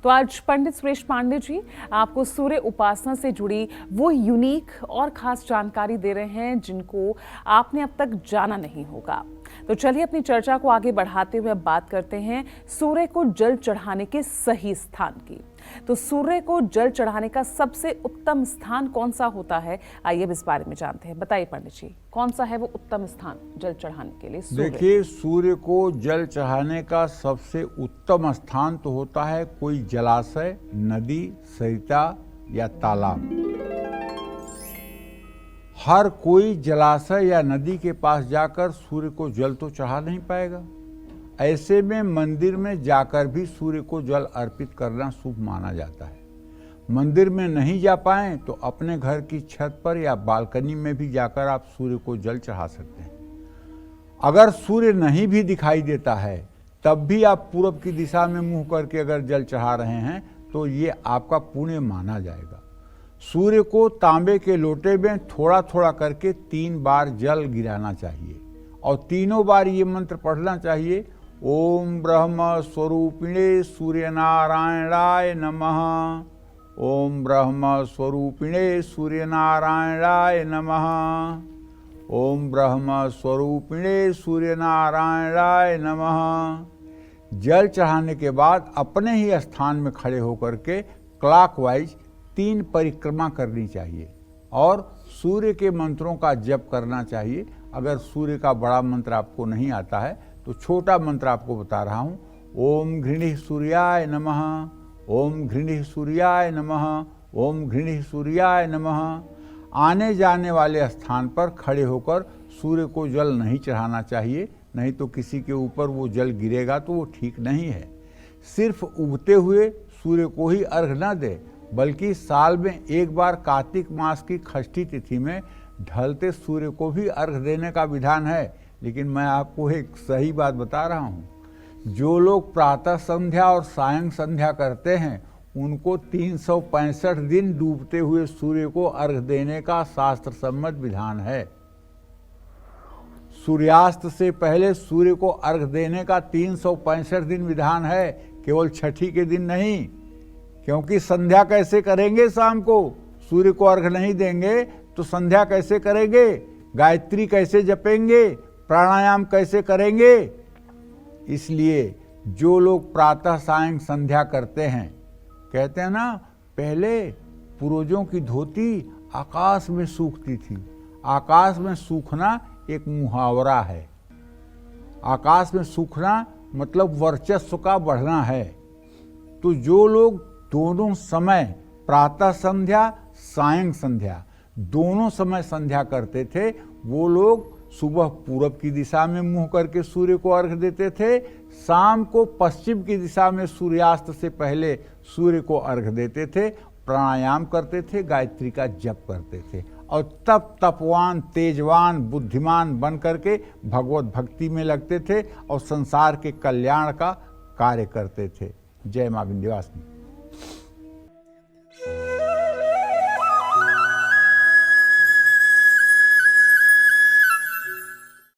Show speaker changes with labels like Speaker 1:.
Speaker 1: तो आज पंडित सुरेश पांडे जी आपको सूर्य उपासना से जुड़ी वो यूनिक और खास जानकारी दे रहे हैं जिनको आपने अब तक जाना नहीं होगा। तो चलिए अपनी चर्चा को आगे बढ़ाते हुए अब बात करते हैं सूर्य को जल चढ़ाने के सही स्थान की। तो सूर्य को जल चढ़ाने का सबसे उत्तम स्थान कौन सा होता है, आइए अब इस बारे में जानते हैं। बताइए पंडित जी, कौन सा है वो उत्तम स्थान जल चढ़ाने के लिए?
Speaker 2: देखिए, सूर्य को जल चढ़ाने का सबसे उत्तम स्थान तो होता है कोई जलाशय, नदी, सरिता या तालाब। हर कोई जलाशय या नदी के पास जाकर सूर्य को जल तो चढ़ा नहीं पाएगा। ऐसे में मंदिर में जाकर भी सूर्य को जल अर्पित करना शुभ माना जाता है। मंदिर में नहीं जा पाएं तो अपने घर की छत पर या बालकनी में भी जाकर आप सूर्य को जल चढ़ा सकते हैं। अगर सूर्य नहीं भी दिखाई देता है तब भी आप पूरब की दिशा में मुंह करके अगर जल चढ़ा रहे हैं तो ये आपका पुण्य माना जाएगा। सूर्य को तांबे के लोटे में थोड़ा थोड़ा करके 3 बार जल गिराना चाहिए और तीनों बार ये मंत्र पढ़ना चाहिए। ओम ब्रह्म स्वरूपिणे सूर्य नारायणाय नमः। ओम ब्रह्म स्वरूपिणे सूर्य नारायणाय नमः। ओम ब्रह्म स्वरूपिणे सूर्य नारायणाय नमः। जल चढ़ाने के बाद अपने ही स्थान में खड़े होकर के क्लॉकवाइज 3 परिक्रमा करनी चाहिए और सूर्य के मंत्रों का जप करना चाहिए। अगर सूर्य का बड़ा मंत्र आपको नहीं आता है तो छोटा मंत्र आपको बता रहा हूँ। ओम घृणिः सूर्याय नमः। ओम घृणिः सूर्याय नमः। ओम घृणिः सूर्याय नमः। आने जाने वाले स्थान पर खड़े होकर सूर्य को जल नहीं चढ़ाना चाहिए, नहीं तो किसी के ऊपर वो जल गिरेगा तो वो ठीक नहीं है। सिर्फ उगते हुए सूर्य को ही अर्घ न दे, बल्कि साल में एक बार कार्तिक मास की षष्ठी तिथि में ढलते सूर्य को भी अर्घ देने का विधान है। लेकिन मैं आपको एक सही बात बता रहा हूँ, जो लोग प्रातः संध्या और सायं संध्या करते हैं उनको 365 दिन डूबते हुए सूर्य को अर्घ देने का शास्त्र सम्मत विधान है। सूर्यास्त से पहले सूर्य को अर्घ देने का 365 दिन विधान है, केवल छठी के दिन नहीं। क्योंकि संध्या कैसे करेंगे? शाम को सूर्य को अर्घ नहीं देंगे तो संध्या कैसे करेंगे? गायत्री कैसे जपेंगे? प्राणायाम कैसे करेंगे? इसलिए जो लोग प्रातः सायं संध्या करते हैं, कहते हैं ना, पहले पूर्वजों की धोती आकाश में सूखती थी। आकाश में सूखना एक मुहावरा है। आकाश में सूखना मतलब वर्चस्व का बढ़ना है। तो जो लोग दोनों समय प्रातः संध्या, सायं संध्या, दोनों समय संध्या करते थे, वो लोग सुबह पूरब की दिशा में मुंह करके सूर्य को अर्घ देते थे, शाम को पश्चिम की दिशा में सूर्यास्त से पहले सूर्य को अर्घ देते थे, प्राणायाम करते थे, गायत्री का जप करते थे और तब तपवान, तेजवान, बुद्धिमान बन करके भगवत भक्ति में लगते थे और संसार के कल्याण का कार्य करते थे। जय मां विंध्यवासिनी।